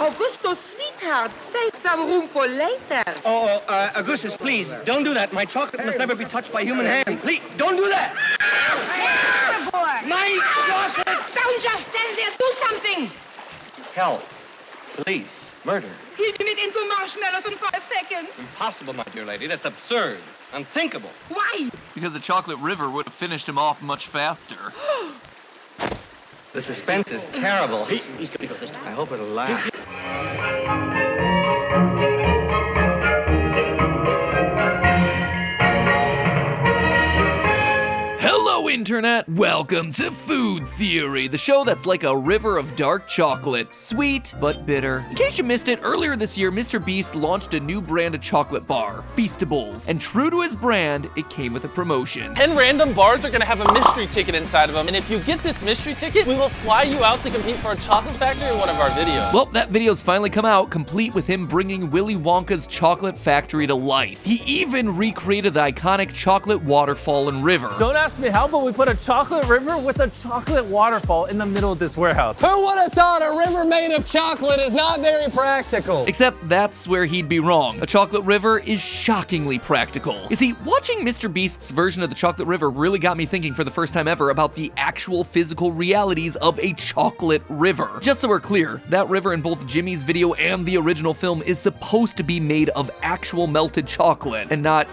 Augustus, sweetheart, save some room for later. Augustus, please, don't do that. My chocolate must never be touched by human hand. Please, don't do that. Hey, boy! My chocolate! Don't just stand there, do something! Help. Police. Murder. He'll commit into marshmallows in 5 seconds. Impossible, my dear lady. That's absurd. Unthinkable. Why? Because the chocolate river would have finished him off much faster. The suspense is terrible. He's gonna go this time. I hope it'll last. Hello, Internet! Welcome to Food Theory, the show that's like a river of dark chocolate. Sweet, but bitter. In case you missed it, earlier this year, MrBeast launched a new brand of chocolate bar, Feastables. And true to his brand, it came with a promotion. 10 random bars are gonna have a mystery ticket inside of them, and if you get this mystery ticket, we will fly you out to compete for a chocolate factory in one of our videos. Well, that video's finally come out, complete with him bringing Willy Wonka's chocolate factory to life. He even recreated the iconic chocolate waterfall and river. Don't ask me how, but we put a chocolate river with a chocolate waterfall in the middle of this warehouse. Who would have thought a river made of chocolate is not very practical? Except that's where he'd be wrong. A chocolate river is shockingly practical. You see, watching MrBeast's version of the chocolate river really got me thinking for the first time ever about the actual physical realities of a chocolate river. Just so we're clear, that river in both Jimmy's video and the original film is supposed to be made of actual melted chocolate and not,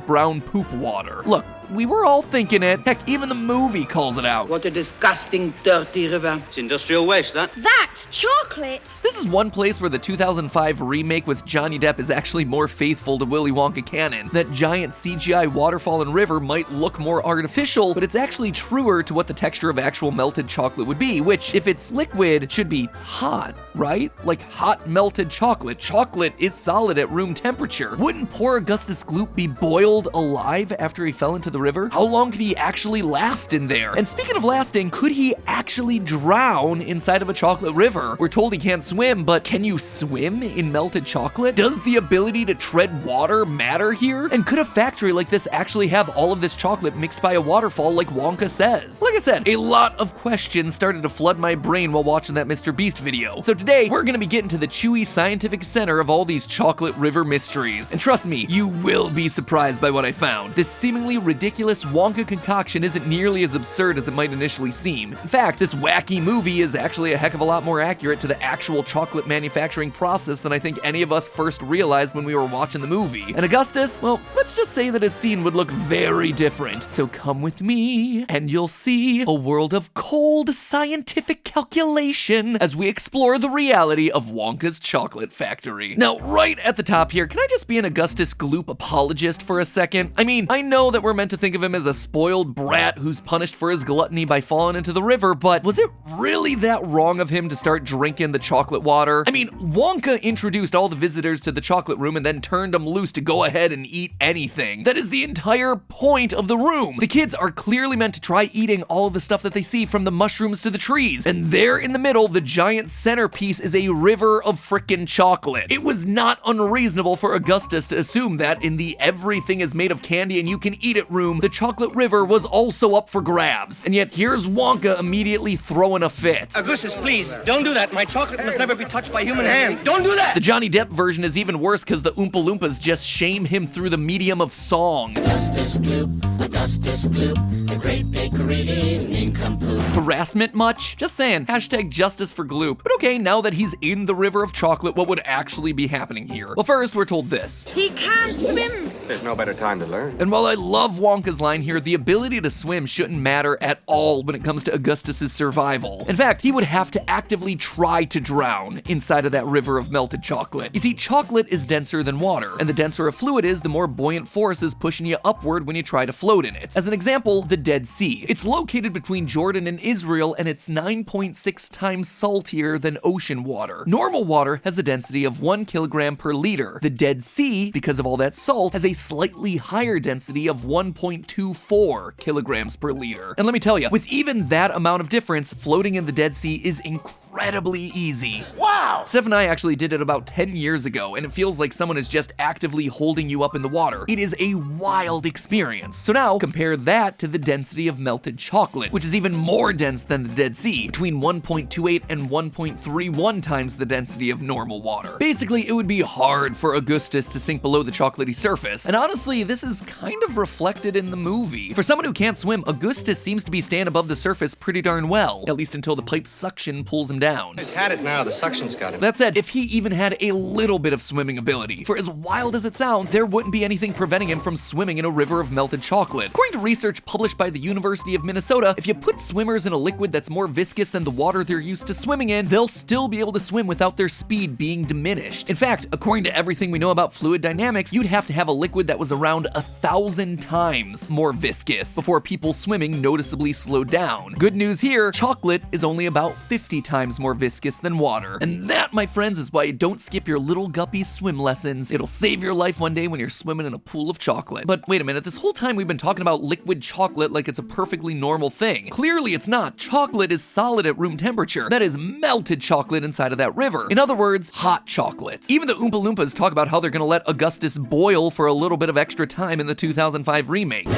brown poop water. Look, we were all thinking it. Heck, even the movie calls it out. What a disgusting, dirty river. It's industrial waste, that. That's chocolate! This is one place where the 2005 remake with Johnny Depp is actually more faithful to Willy Wonka canon. That giant CGI waterfall and river might look more artificial, but it's actually truer to what the texture of actual melted chocolate would be, which, if it's liquid, should be hot, right? Like hot melted chocolate. Chocolate is solid at room temperature. Wouldn't poor Augustus Gloop be boiled alive after he fell into the river? How long could he actually last in there? And speaking of lasting, could he actually drown inside of a chocolate river? We're told he can't swim, but can you swim in melted chocolate? Does the ability to tread water matter here? And could a factory like this actually have all of this chocolate mixed by a waterfall like Wonka says? Like I said, a lot of questions started to flood my brain while watching that MrBeast video. So today, we're gonna be getting to the chewy scientific center of all these chocolate river mysteries. And trust me, you will be surprised by what I found. This seemingly ridiculous Wonka concoction isn't nearly as absurd as it might initially seem. In fact, this wacky movie is actually a heck of a lot more accurate to the actual chocolate manufacturing process than I think any of us first realized when we were watching the movie. And Augustus, well, let's just say that his scene would look very different. So come with me, and you'll see a world of cold scientific calculation as we explore the reality of Wonka's chocolate factory. Now, right at the top here, can I just be an Augustus Gloop apologist for a second? I mean, I know that we're meant to think of him as a spoiled brat who's punished for his gluttony by falling into the river, but was it really that wrong of him to start drinking the chocolate water? I mean, Wonka introduced all the visitors to the chocolate room and then turned them loose to go ahead and eat anything. That is the entire point of the room. The kids are clearly meant to try eating all of the stuff that they see, from the mushrooms to the trees, and there in the middle, the giant centerpiece is a river of frickin' chocolate. It was not unreasonable for Augustus to assume that in the everything is made of candy and you can eat it room, the chocolate river was also up for grabs. And yet here's Wonka immediately throwing a fit. Augustus, please, don't do that. My chocolate must never be touched by human hands. Don't do that! The Johnny Depp version is even worse because the Oompa Loompas just shame him through the medium of song. Augustus Gloop, the great bakery in nincompoop. Harassment much? Just saying, hashtag justice for Gloop. But okay, now that he's in the river of chocolate, what would actually be happening here? Well, first, we're told this. He can't swim. There's no better time to learn. And while I love Wonka's line here, the ability to swim shouldn't matter at all when it comes to Augustus's survival. In fact, he would have to actively try to drown inside of that river of melted chocolate. You see, chocolate is denser than water, and the denser a fluid is, the more buoyant force is pushing you upward when you try to float in it. As an example, the Dead Sea. It's located between Jordan and Israel, and it's 9.6 times saltier than ocean water. Normal water has a density of 1 kilogram per liter. The Dead Sea, because of all that salt, has a slightly higher density of 1.24 kilograms per liter. And let me tell you, with even that amount of difference, floating in the Dead Sea is incredibly incredibly easy. Wow! Steph and I actually did it about 10 years ago, and it feels like someone is just actively holding you up in the water. It is a wild experience. So now, compare that to the density of melted chocolate, which is even more dense than the Dead Sea, between 1.28 and 1.31 times the density of normal water. Basically, it would be hard for Augustus to sink below the chocolatey surface, and honestly, this is kind of reflected in the movie. For someone who can't swim, Augustus seems to be staying above the surface pretty darn well, at least until the pipe's suction pulls him down. He's had it now, the suction's got him. That said, if he even had a little bit of swimming ability, for as wild as it sounds, there wouldn't be anything preventing him from swimming in a river of melted chocolate. According to research published by the University of Minnesota, if you put swimmers in a liquid that's more viscous than the water they're used to swimming in, they'll still be able to swim without their speed being diminished. In fact, according to everything we know about fluid dynamics, you'd have to have a liquid that was around 1,000 times more viscous before people swimming noticeably slowed down. Good news here, chocolate is only about 50 times more viscous than water. And that, my friends, is why you don't skip your little guppy swim lessons. It'll save your life one day when you're swimming in a pool of chocolate. But wait a minute, this whole time we've been talking about liquid chocolate like it's a perfectly normal thing. Clearly it's not. Chocolate is solid at room temperature. That is melted chocolate inside of that river. In other words, hot chocolate. Even the Oompa Loompas talk about how they're gonna let Augustus boil for a little bit of extra time in the 2005 remake.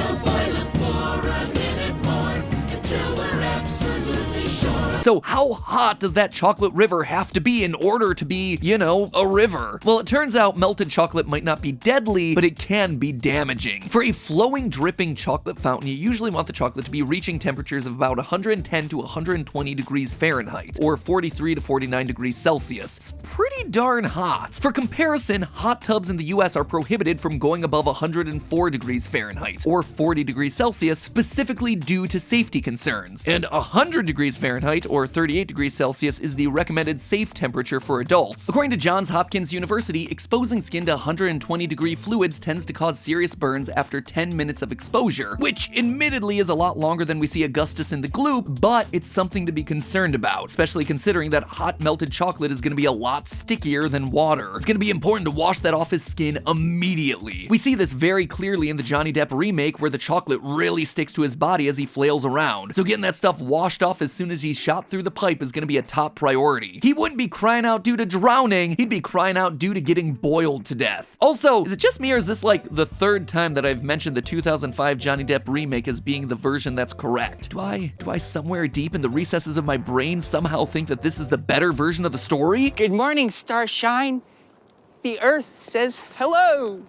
So how hot does that chocolate river have to be in order to be, you know, a river? Well, it turns out melted chocolate might not be deadly, but it can be damaging. For a flowing, dripping chocolate fountain, you usually want the chocolate to be reaching temperatures of about 110 to 120 degrees Fahrenheit, or 43 to 49 degrees Celsius. It's pretty darn hot. For comparison, hot tubs in the US are prohibited from going above 104 degrees Fahrenheit, or 40 degrees Celsius, specifically due to safety concerns. And 100 degrees Fahrenheit, or 38 degrees Celsius, is the recommended safe temperature for adults. According to Johns Hopkins University, exposing skin to 120 degree fluids tends to cause serious burns after 10 minutes of exposure, which admittedly is a lot longer than we see Augustus in the Gloop, but it's something to be concerned about, especially considering that hot melted chocolate is going to be a lot stickier than water. It's going to be important to wash that off his skin immediately. We see this very clearly in the Johnny Depp remake, where the chocolate really sticks to his body as he flails around. So getting that stuff washed off as soon as he's shot through the pipe is going to be a top priority. He wouldn't be crying out due to drowning, he'd be crying out due to getting boiled to death. Also, is it just me, or is this like the third time that I've mentioned the 2005 Johnny Depp remake as being the version that's correct? Do I somewhere deep in the recesses of my brain somehow think that this is the better version of the story? Good morning, Starshine. The Earth says hello.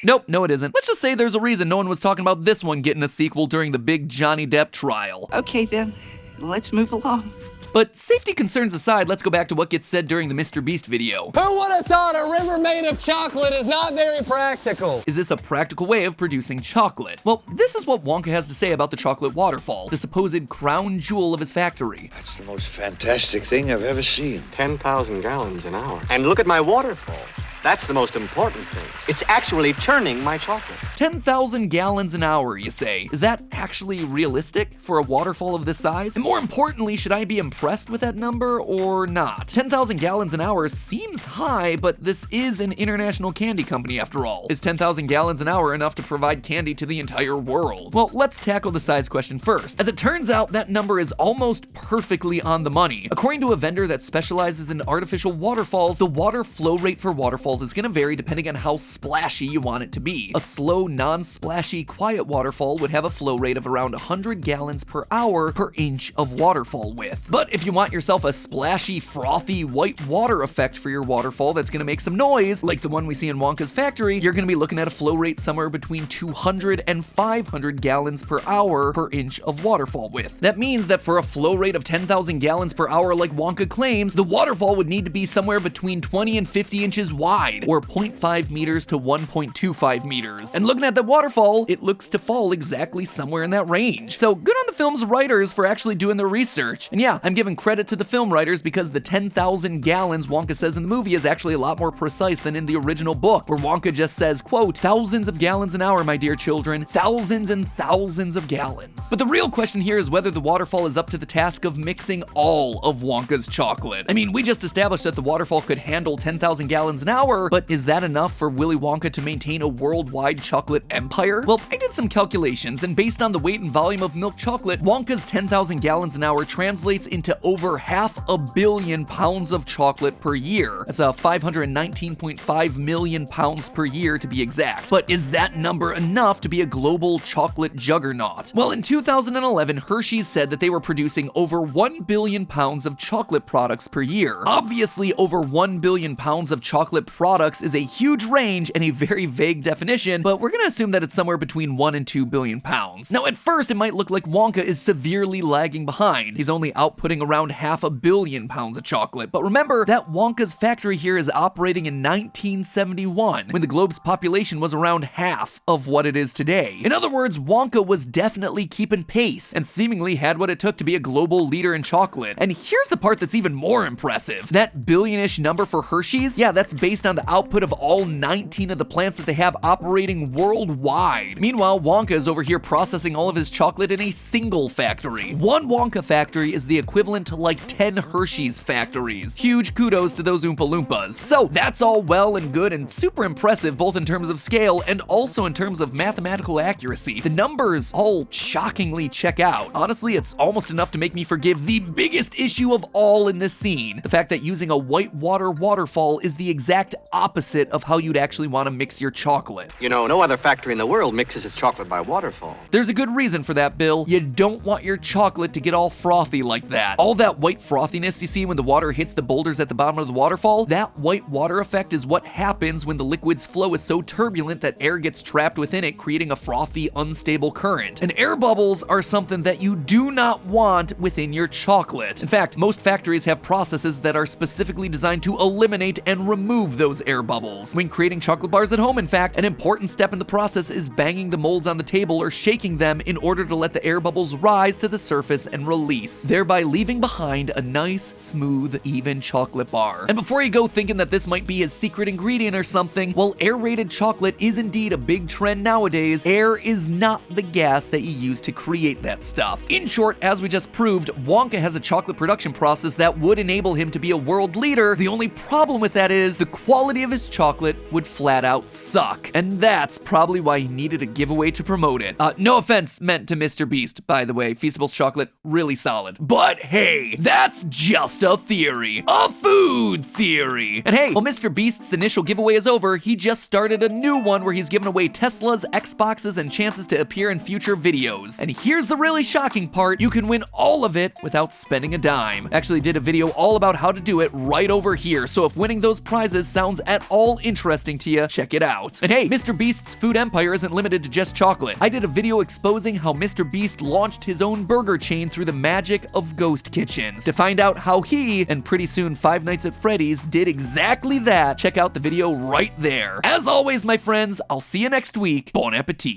Nope, no it isn't. Let's just say there's a reason no one was talking about this one getting a sequel during the big Johnny Depp trial. Okay then, let's move along. But safety concerns aside, let's go back to what gets said during the MrBeast video. Who would have thought a river made of chocolate is not very practical? Is this a practical way of producing chocolate? Well, this is what Wonka has to say about the chocolate waterfall, the supposed crown jewel of his factory. That's the most fantastic thing I've ever seen. 10,000 gallons an hour. And look at my waterfall. That's the most important thing. It's actually churning my chocolate. 10,000 gallons an hour, you say? Is that actually realistic for a waterfall of this size? And more importantly, should I be impressed with that number or not? 10,000 gallons an hour seems high, but this is an international candy company after all. Is 10,000 gallons an hour enough to provide candy to the entire world? Well, let's tackle the size question first. As it turns out, that number is almost perfectly on the money. According to a vendor that specializes in artificial waterfalls, the water flow rate for waterfalls is going to vary depending on how splashy you want it to be. A slow, non-splashy, quiet waterfall would have a flow rate of around 100 gallons per hour per inch of waterfall width. But if you want yourself a splashy, frothy, white water effect for your waterfall that's going to make some noise, like the one we see in Wonka's factory, you're going to be looking at a flow rate somewhere between 200 and 500 gallons per hour per inch of waterfall width. That means that for a flow rate of 10,000 gallons per hour like Wonka claims, the waterfall would need to be somewhere between 20 and 50 inches wide, or 0.5 meters to 1.25 meters. And looking at the waterfall, it looks to fall exactly somewhere in that range. So good on the film's writers for actually doing their research. And yeah, I'm giving credit to the film writers because the 10,000 gallons Wonka says in the movie is actually a lot more precise than in the original book, where Wonka just says, quote, thousands of gallons an hour, my dear children, thousands and thousands of gallons. But the real question here is whether the waterfall is up to the task of mixing all of Wonka's chocolate. I mean, we just established that the waterfall could handle 10,000 gallons an hour, sure, but is that enough for Willy Wonka to maintain a worldwide chocolate empire? Well, I did some calculations, and based on the weight and volume of milk chocolate, Wonka's 10,000 gallons an hour translates into over 500 million pounds of chocolate per year. That's 519.5 million pounds per year to be exact. But is that number enough to be a global chocolate juggernaut? Well, in 2011, Hershey's said that they were producing over 1 billion pounds of chocolate products per year. Obviously, over 1 billion pounds of chocolate products is a huge range and a very vague definition, but we're gonna assume that it's somewhere between 1 and 2 billion pounds. Now, at first, it might look like Wonka is severely lagging behind. He's only outputting around 500 million pounds of chocolate, but remember that Wonka's factory here is operating in 1971, when the globe's population was around half of what it is today. In other words, Wonka was definitely keeping pace and seemingly had what it took to be a global leader in chocolate. And here's the part that's even more impressive. That billion-ish number for Hershey's, yeah, that's based on the output of all 19 of the plants that they have operating worldwide. Meanwhile, Wonka is over here processing all of his chocolate in a single factory. One Wonka factory is the equivalent to like 10 Hershey's factories. Huge kudos to those Oompa Loompas. So that's all well and good and super impressive, both in terms of scale and also in terms of mathematical accuracy. The numbers all shockingly check out. Honestly, it's almost enough to make me forgive the biggest issue of all in this scene. The fact that using a white water waterfall is the exact opposite of how you'd actually want to mix your chocolate. You know, no other factory in the world mixes its chocolate by waterfall. There's a good reason for that, Bill. You don't want your chocolate to get all frothy like that. All that white frothiness you see when the water hits the boulders at the bottom of the waterfall, that white water effect is what happens when the liquid's flow is so turbulent that air gets trapped within it, creating a frothy, unstable current. And air bubbles are something that you do not want within your chocolate. In fact, most factories have processes that are specifically designed to eliminate and remove those air bubbles. When creating chocolate bars at home, in fact, an important step in the process is banging the molds on the table or shaking them in order to let the air bubbles rise to the surface and release, thereby leaving behind a nice, smooth, even chocolate bar. And before you go thinking that this might be his secret ingredient or something, well, aerated chocolate is indeed a big trend nowadays. Air is not the gas that you use to create that stuff. In short, as we just proved, Wonka has a chocolate production process that would enable him to be a world leader. The only problem with that is the quality of his chocolate would flat out suck. And that's probably why he needed a giveaway to promote it. No offense meant to MrBeast, by the way. Feastables chocolate, really solid. But hey, that's just a theory. A food theory. And hey, while MrBeast's initial giveaway is over, he just started a new one where he's giving away Teslas, Xboxes, and chances to appear in future videos. And here's the really shocking part. You can win all of it without spending a dime. Actually did a video all about how to do it right over here. So if winning those prizes sounds at all interesting to you, check it out. And hey, MrBeast's food empire isn't limited to just chocolate. I did a video exposing how MrBeast launched his own burger chain through the magic of ghost kitchens. To find out how he, and pretty soon Five Nights at Freddy's, did exactly that, check out the video right there. As always, my friends, I'll see you next week. Bon appetit.